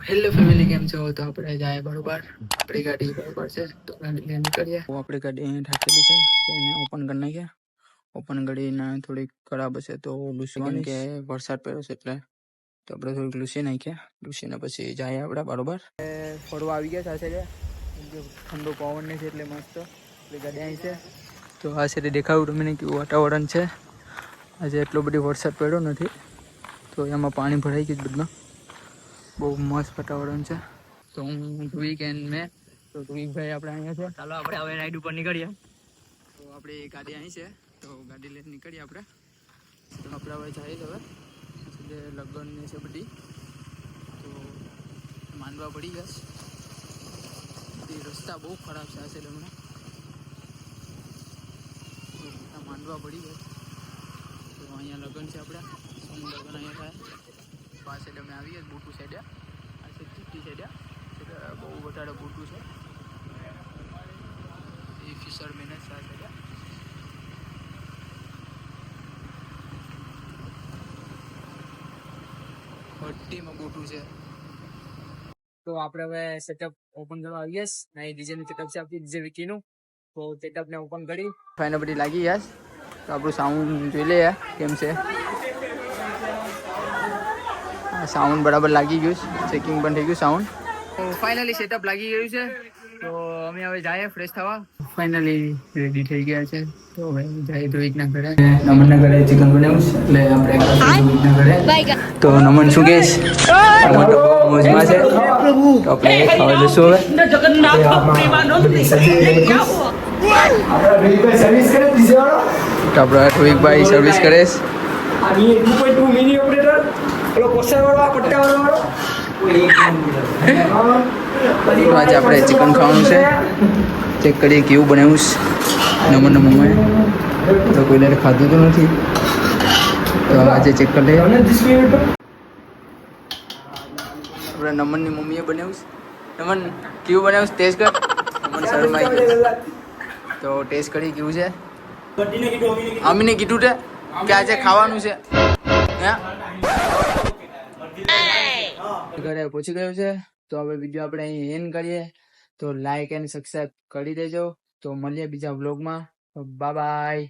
Hello family, કેમ છો? તો આપણે જાય બરોબર, આપણી ગાડી બરોબર છે તો ગાડી લઈને નીકળીએ. આપણી ગાડી અહીં રાખેલી છે તો એને ઓપન કરી નાખીએ. ઓપન કરીને થોડીક ખરાબ હશે તો લૂસી, કેમ કે વરસાદ પડ્યો છે એટલે તો આપણે થોડીક લૂસી નાખીએ. લૂસીને પછી જાય આપણે બરોબર. ફરવા આવી ગયા સાથે ઠંડો પવન ને છે એટલે મસ્ત આપણી ગાડી અહીં છે. તો આ સાથે દેખાવું તમને કેવું વાતાવરણ છે. આજે એટલો બધો વરસાદ પડ્યો નથી તો એમાં પાણી ભરાઈ ગયું બધું. બહુ મસ્ત વાતાવરણ છે. તો હું ધ્રુવિક એન્ડ મેં તો ધ્રુવિકભાઈ આપણે અહીંયા છે. ચાલો આપણે હવે રાઈડ ઉપર નીકળીએ. તો આપણી ગાડી અહીં છે તો ગાડી લઈને નીકળીએ આપણે. તો આપણે હવે જઈએ હવે એટલે લગ્ન ને છે બધી તો માંડવા પડી ગયા. રસ્તા બહુ ખરાબ છે આ સાઈડ હમણાં માંડવા પડી ગયા. તો અહીંયા લગ્ન છે આપણા સમૂહ લગ્ન અહીંયા થાય. આ સાઈડ અમે આવીએ બોટું સાઈડ આ સાઈડ ચીટી સાઈડ એટલે બહુ વધારે બોટું છે. એ ફિશર મેન છે આ સાઈડ. ભટ્ટીમાં બોટું છે. તો આપણે હવે સેટઅપ ઓપન કરવા આવીએ. અહીં ડીજેનું સેટઅપ છે આપણી ડીજે વિકીનું. તો સેટઅપને ઓપન કરી ફાઇનલ બધી લાગી યાર. તો આપણું સાઉન્ડ જોઈ લે કેમ છે. સાઉન્ડ બરાબર લાગી ગયું છે. ચેકિંગ પણ થઈ ગયું સાઉન્ડ. તો ફાઇનલી સેટઅપ લાગી ગયું છે. તો અમે હવે જઈએ ફ્રેશ થવા. ફાઇનલી રેડી થઈ ગયા છે તો હવે જઈએ ધ્રુવિકના ઘરે. નમનના ઘરે ચિકન બનાવ્યું છે એટલે આપણે ધ્રુવિકના ઘરે. તો નમન શું કહેશ? મોજમાં છે તો આપણે ખાવા જશું હવે. તો આપણે ધ્રુવિકભાઈ સર્વિસ કરે છે. આજે આપણે ચિકન ખાવાનું છે. ચેક કરીએ કેવું બનાવ્યું છે નમનના મમ્માએ. તો કોઈ દર ખાધું તો નથી તો આજે ચેક કરી લઈએ. આપણે નમનની મમ્મીએ બનાવ્યું છે. નમન કેવું બનાવ્યું છે? ટેસ્ટ કર. નમન શર્માઈ ગયું તો ટેસ્ટ કરી કેવું છે. અમીને કીધું છે કે આજે ખાવાનું છે. ઘરે પહોંચી ગયો છે તો હવે વિડીયો આપણે અહીં એન્ડ કરીએ. તો લાઈક એન્ડ સબસ્ક્રાઈબ કરી દેજો. તો મળીએ બીજા વ્લોગમાં. Bye bye.